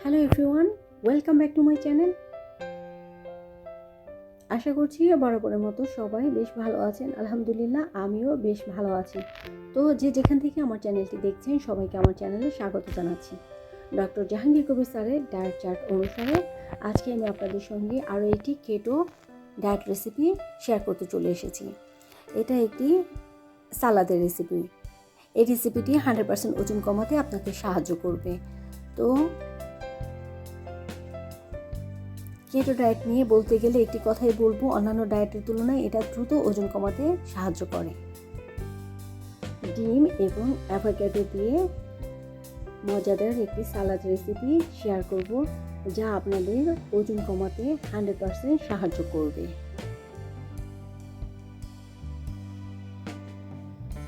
Hello everyone, welcome back to my channel. আশা করছি বরাবরের মতো সবাই বেশ ভালো আছেন। আলহামদুলিল্লাহ, আমিও বেশ ভালো আছি। তো যেখান থেকে আমার চ্যানেলটি দেখছেন সবাইকে আমার চ্যানেলে স্বাগত জানাচ্ছি। ডক্টর জাহাঙ্গীর কবির স্যারের ডায়েট চার্ট অনুসারে আজকে আমি আপনাদের সঙ্গে আরও একটি কেটো ডায়েট রেসিপি শেয়ার করতে চলে এসেছি। এটা একটি সালাদের রেসিপি। এই রেসিপিটি 100% ওজন কমাতে আপনাকে সাহায্য করবে। তো কেটো ডায়েট নিয়ে বলতে গেলে একটি কথাই বলবো, অন্যান্য ডায়েটের তুলনায় এটা দ্রুত ওজন কমাতে সাহায্য করে। ডিম এবং অ্যাভোকাডো দিয়ে মজাদার একটি সালাদ রেসিপি শেয়ার করব, যা আপনাদের ওজন কমাতে 100% সাহায্য করবে।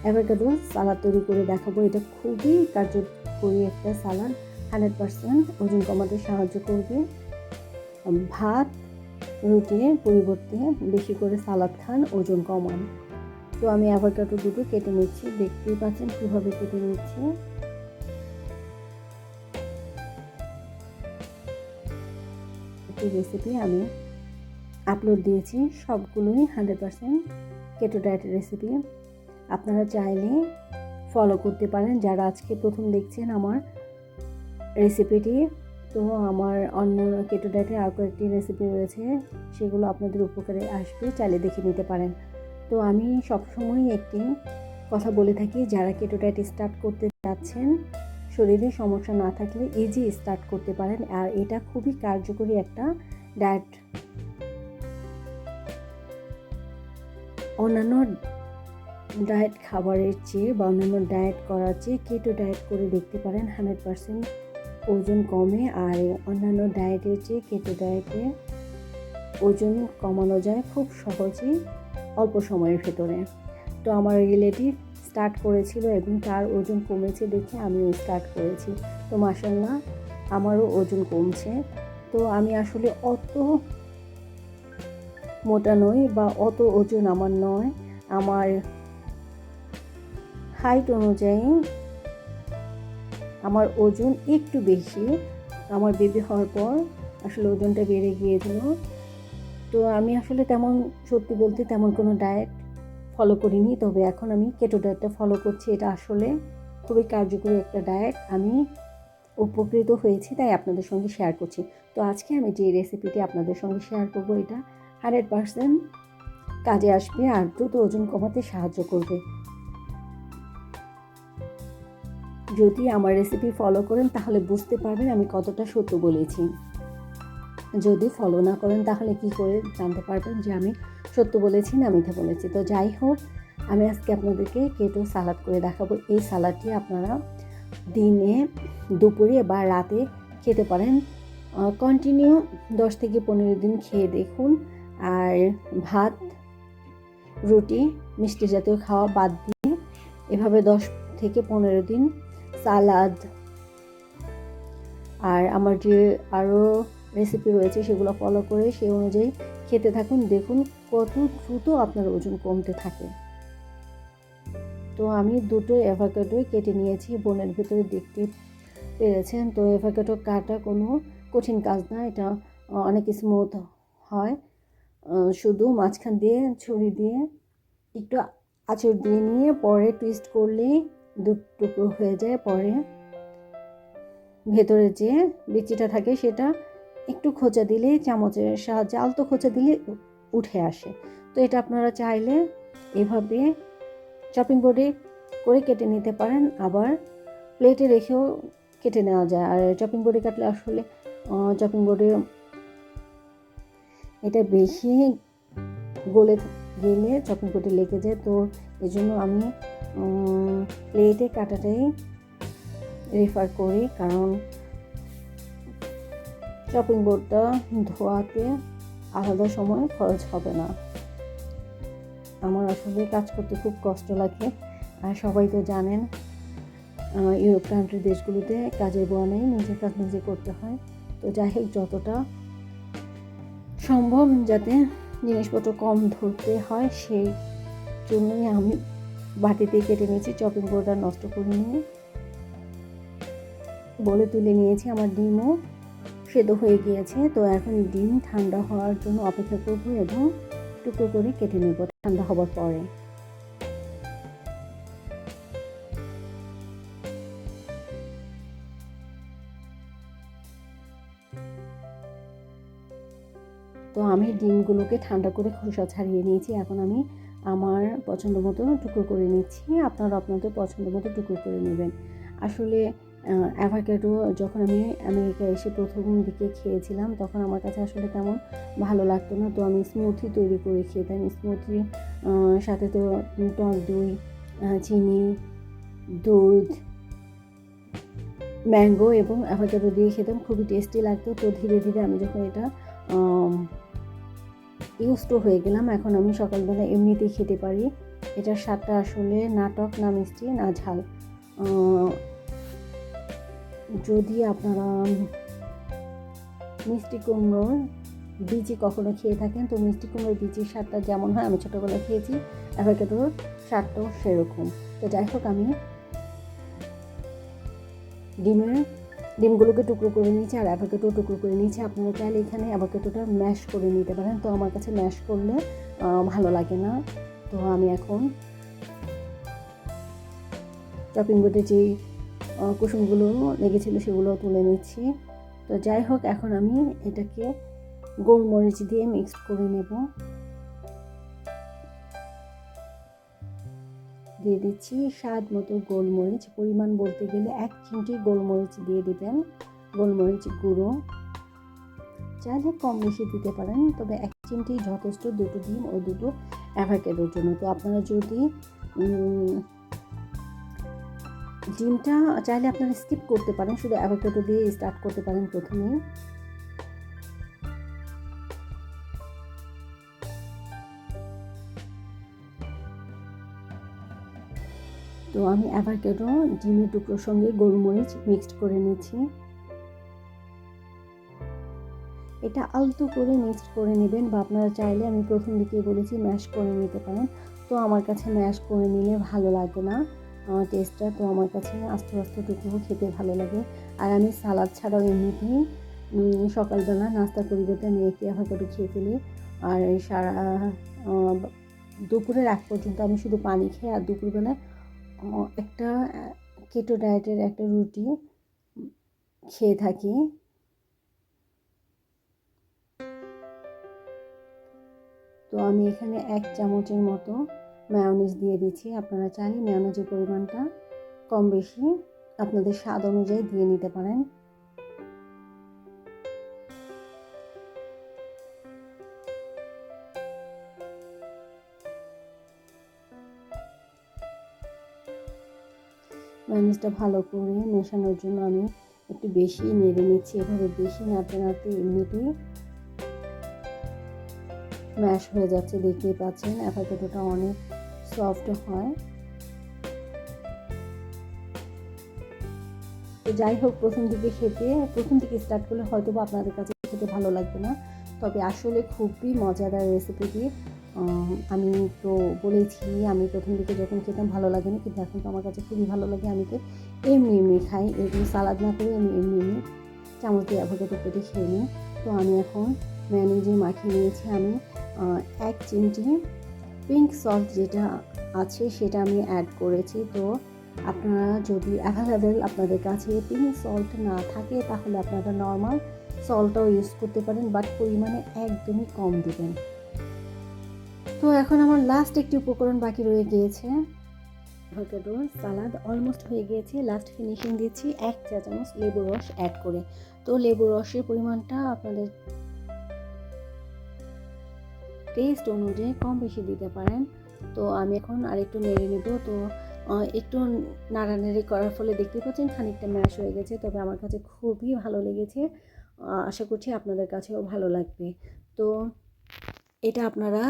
অ্যাভোকাডো সালাদ তৈরি করে দেখাবো। এটা খুবই কার্যকরী একটা সালাদ, 100% ওজন কমাতে সাহায্য করবে। ভাত রুটির পরিবর্তে বেশি করে সালাদ খান, ওজন কমান। তো আমি অ্যাভোকাডো দুটো কেটে নিচ্ছি, দেখতেই পাচ্ছেন কীভাবে কেটে নিচ্ছি। একটি রেসিপি আমি আপলোড দিয়েছি, সবগুলোই 100% কেটো ডায়েটের রেসিপি। আপনারা চাইলে ফলো করতে পারেন যারা আজকে প্রথম দেখছেন আমার রেসিপিটি। তো আমার অন্য কেটো ডায়েটের আরও কয়েকটি রেসিপি রয়েছে, সেগুলো আপনাদের উপকারে আসবে, চাইলে দেখে নিতে পারেন। তো আমি সবসময় একটি কথা বলে থাকি, যারা কেটো ডায়েট স্টার্ট করতে যাচ্ছেন, শরীরে সমস্যা না থাকলে ইজি স্টার্ট করতে পারেন। আর এটা খুবই কার্যকরী একটা ডায়েট। অন্যান্য ডায়েট খাবারের চেয়ে বা অন্যান্য ডায়েট করার চেয়ে কেটো ডায়েট করে দেখতে পারেন, 100% ওজন কমে। আর অন্যান্য ডায়েটের চেয়ে কেটো ডায়েটে ওজন কমানো যায় খুব সহজেই, অল্প সময়ের ভেতরে। তো আমার রিলেটিভ স্টার্ট করেছিল এবং তার ওজন কমেছে দেখে আমিও স্টার্ট করেছি। তো মাশাআল্লাহ, আমারও ওজন কমছে। তো আমি আসলে অত মোটা নই বা অত ওজন আমার নয়। আমার হাইট অনুযায়ী আমার ওজন একটু বেশি। আমার বেবি হওয়ার পর আসলে ওজনটা বেড়ে গিয়েছিল। তো আমি আসলে সত্যি বলতে তেমন কোনো ডায়েট ফলো করিনি, তবে এখন আমি কেটো ডায়েটটা ফলো করছি। এটা আসলে খুবই কার্যকরী একটা ডায়েট, আমি উপকৃত হয়েছি, তাই আপনাদের সঙ্গে শেয়ার করছি। তো আজকে আমি যে রেসিপিটি আপনাদের সঙ্গে শেয়ার করব, এটা 100% কাজে আসবে আর দ্রুত ওজন কমাতে সাহায্য করবে। যদি আমার রেসিপি ফলো করেন তাহলে বুঝতে পারবেন আমি কতটা সত্য বলেছি। যদি ফলো না করেন তাহলে কি করে জানতে পারবেন যে আমি সত্য বলেছি না মিথ্যে বলেছি। তো যাই হোক, আমি আজকে আপনাদেরকে কেটো সালাদ করে দেখাবো। এই সালাদটি আপনারা দিনে, দুপুরে বা রাতে খেতে পারেন। কন্টিনিউ 10 থেকে 15 দিন খেয়ে দেখুন। আর ভাত রুটি মিষ্টি জাতীয় খাওয়া বাদ দিয়ে এভাবে 10 থেকে 15 দিন সালাদ আর আমার যে আরও রেসিপি রয়েছে সেগুলো ফলো করে সেই অনুযায়ী খেতে থাকুন, দেখুন কত দ্রুত আপনার ওজন কমতে থাকে। তো আমি দুটো অ্যাভোকাডো কেটে নিয়েছি, বোনের ভেতরে দেখতে পেরেছেন। তো অ্যাভোকাডো কাটা কোনো কঠিন কাজ না, এটা অনেক স্মুথ হয়। শুধু মাঝখান দিয়ে ছুরি দিয়ে একটু আঁচড় দিয়ে নিয়ে পরে টুইস্ট করলেই দু টুকরো হয়ে যায়। পরে ভেতরে যে বিচিটা থাকে সেটা একটু খোঁচা দিলে, চামচের সাহায্যে আলতো খোঁচা দিলে উঠে আসে। তো এটা আপনারা চাইলে এভাবে চপিং বোর্ডে করে কেটে নিতে পারেন, আবার প্লেটে রেখেও কেটে নেওয়া যায়। আর চপিং বোর্ডে কাটলে আসলে চপিং বোর্ডে এটা বেশি গলে গেলে চপিং বোর্ডে লেগে যায়। তো এই জন্য আমি প্লেটে কাটাটাই রেফার করি, কারণ চপিং বোর্ডটা ধোয়াতে আলাদা সময় খরচ হবে না। আমার আসলে কাজ করতে খুব কষ্ট লাগে, আর সবাই তো জানেন ইউরোপ কান্ট্রি দেশগুলোতে কাজের বোয়া নেই, নিজের কাজ নিজে করতে হয়। তো যাই হোক, যতটা সম্ভব যাতে জিনিসপত্র কম ধরতে হয় সেই জন্যই আমি বাটিতে কেটে নিয়েছি, চপিং বোর্ড আর নষ্ট করে নিয়ে বলে তুলে নিয়েছি। আমার ডিমও সেদ্ধ হয়ে গিয়েছে। তো এখন ডিম ঠান্ডা হওয়ার জন্য অপেক্ষা করব এবং টুকরো করে কেটে নেব ঠান্ডা হওয়ার পরে। তো আমি ডিমগুলোকে ঠান্ডা করে খোসা ছাড়িয়ে নিয়েছি। এখন আমি আমার পছন্দ মতো টুকরো করে নিচ্ছি। আপনারা আপনাদের পছন্দ মতো টুকরো করে নেবেন। আসলে অ্যাভোকাডো যখন আমি আমেরিকায় এসে প্রথম দিকে খেয়েছিলাম তখন আমার কাছে আসলে তেমন ভালো লাগতো না। তো আমি স্মুথি তৈরি করে খেতাম। স্মুথি সাথে তো টক দই, চিনি, দুধ, ম্যাঙ্গো এবং অ্যাভোকাডো দিয়ে খেতাম, খুবই টেস্টি লাগতো। তো ধীরে ধীরে আমি যখন এটা ইউজড টু হয়ে গেলাম, এখন আমি সকালবেলা এমনিতেই খেতে পারি। এটার স্বাদটা আসলে না টক, না মিষ্টি, না ঝাল। যদি আপনারা মিষ্টি কুমড়োর বিচি কখনো খেয়ে থাকেন, তো মিষ্টি কুমড়োর বিচির স্বাদটা যেমন হয়, আমি ছোটোবেলায় খেয়েছি, অ্যাভোকাডোর স্বাদটাও সেরকম। তো যাই হোক, আমি ডিমগুলোকে টুকরো করে নিয়েছি আর অ্যাভোকাডো টুকরো করে নিয়েছি। আপনারা চাইলে এখানে অ্যাভোকাডোটা ম্যাশ করে নিতে পারেন। তো আমার কাছে ম্যাশ করলে ভালো লাগে না। তো আমি এখন চপিং বোর্ডে যেই কুসুমগুলো লেগেছিলো সেগুলো তুলে নিচ্ছি। তো যাই হোক, এখন আমি এটাকে গোলমরিচ দিয়ে মিক্সড করে নেব। দিয়ে দিচ্ছি স্বাদ মতো গোলমরিচ। পরিমাণ বলতে গেলে 1 চিমটি গোলমরিচ দিয়ে দিবেন, গোলমরিচ গুঁড়ো। চাইলে কম বেশি দিতে পারেন, তবে 1 চিমটি যথেষ্ট, 2টো ডিম ও 2টো অ্যাভোকাডোর জন্য। তো আপনারা যদি ডিমটা চাইলে আপনারা স্কিপ করতে পারেন, শুধু অ্যাভোকাডো দিয়ে স্টার্ট করতে পারেন প্রথমেই। তো আমি অ্যাভোকাডো ডিমের টুকরোর সঙ্গে গোলমরিচ মিক্সড করে নিচ্ছি। এটা আলতো করে মিক্সড করে নেবেন, বা আপনারা চাইলে, আমি প্রথম দিকেই বলেছি, ম্যাশ করে নিতে পারেন। তো আমার কাছে ম্যাশ করে নিলে ভালো লাগে না টেস্টটা। তো আমার কাছে আস্তে আস্তে টুকরো খেতে ভালো লাগে। আর আমি সালাদ ছাড়াও এমনিতেই সকালবেলা নাস্তার পরিবর্তে আমি একটি অ্যাভোকাডো খেয়ে ফেলি। আর সারা দুপুরের আগ পর্যন্ত আমি শুধু পানি খাই, আর দুপুরবেলায় একটা কেটো ডায়েটের একটা রুটি খেয়ে থাকি। তো আমি এখানে 1 চামচের মতো মায়োনিজ দিয়ে দিচ্ছি। আপনারা চাইলে মায়োনিজের পরিমাণটা কম বেশি আপনাদের স্বাদ অনুযায়ী দিয়ে নিতে পারেন। মায়োনিজটা ভালো করে মেশানোর জন্য আমি একটু বেশি নেড়ে নিচ্ছি। এভাবে বেশি নাড়তে নাড়তে এমনিতেই ম্যাশ হয়ে যাচ্ছে, দেখতেই পাচ্ছেন। অ্যাভোকাডোটা অনেক সফট হয়। তো যাই হোক, প্রথম দিকে স্টার্ট করলে হয়তো বা আপনাদের কাছে খেতে ভালো লাগবে না, তবে আসলে খুবই মজাদার রেসিপিটি। আমি তো বলেছি, আমি প্রথম দিকে যখন খেতাম ভালো লাগেনি, কিন্তু এখন তো আমার কাছে খুবই ভালো লাগে। আমি তো এমনি খাই, এরকম সালাদ না করে আমি এমনি চামচ দিয়ে অ্যাভোকাডো কেটে খেয়ে নিই। তো আমি এখন ম্যায়োনিজে মাখিয়ে নিয়েছি। আমি 1 চিমটি পিঙ্ক সল্ট যেটা আছে সেটা আমি অ্যাড করেছি। তো আপনারা যদি অ্যাভেলেবেল আপনাদের কাছে পিঙ্ক সল্ট না থাকে, তাহলে আপনারা নর্মাল সল্টটাও ইউজ করতে পারেন, বাট পরিমাণে একদমই কম দিবেন। তো এখন আমার লাস্ট একটি উপকরণ বাকি রয়ে গিয়েছে। অ্যাভোকাডো সালাদ অলমোস্ট হয়ে গিয়েছে। লাস্ট ফিনিশিং দিচ্ছি 1 চা চামচ লেবুর রস অ্যাড করে। তো লেবুর রসের পরিমাণটা আপনাদের টেস্ট অনুযায়ী কম বেশি দিতে পারেন। তো আমি এখন আরেকটু নেড়ে নেব। তো একটু নাড়ানাড়ি করার ফলে দেখতে পাচ্ছেন খানিকটা ম্যাশ হয়ে গেছে, তবে আমার কাছে খুবই ভালো লেগেছে। আশা করছি আপনাদের কাছেও ভালো লাগবে। তো এটা আপনারা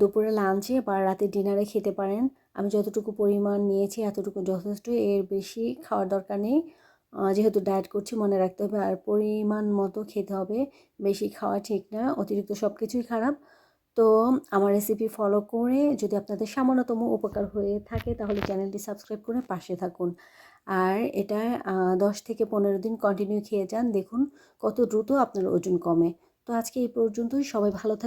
দুপুরে লাঞ্চে বা রাতে ডিনারে খেতে পারেন। আমি যতটুকু পরিমাণ নিয়েছি এতটুকু যথেষ্ট, এর বেশি খাওয়ার দরকার নেই। যেহেতু ডায়েট করছি, মনে রাখতে হবে, আর পরিমাণ মতো খেতে হবে। বেশি খাওয়া ঠিক না, অতিরিক্ত সব কিছুই খারাপ। তো আমার রেসিপি ফলো করে যদি আপনাদের সামান্যতম উপকার হয়ে থাকে, তাহলে চ্যানেলটি সাবস্ক্রাইব করে পাশে থাকুন। আর এটা 10 থেকে 15 দিন কন্টিনিউ খেয়ে যান, দেখুন কত দ্রুত আপনার ওজন কমে। তো আজকে এই পর্যন্তই, সবাই ভালো থাকবেন।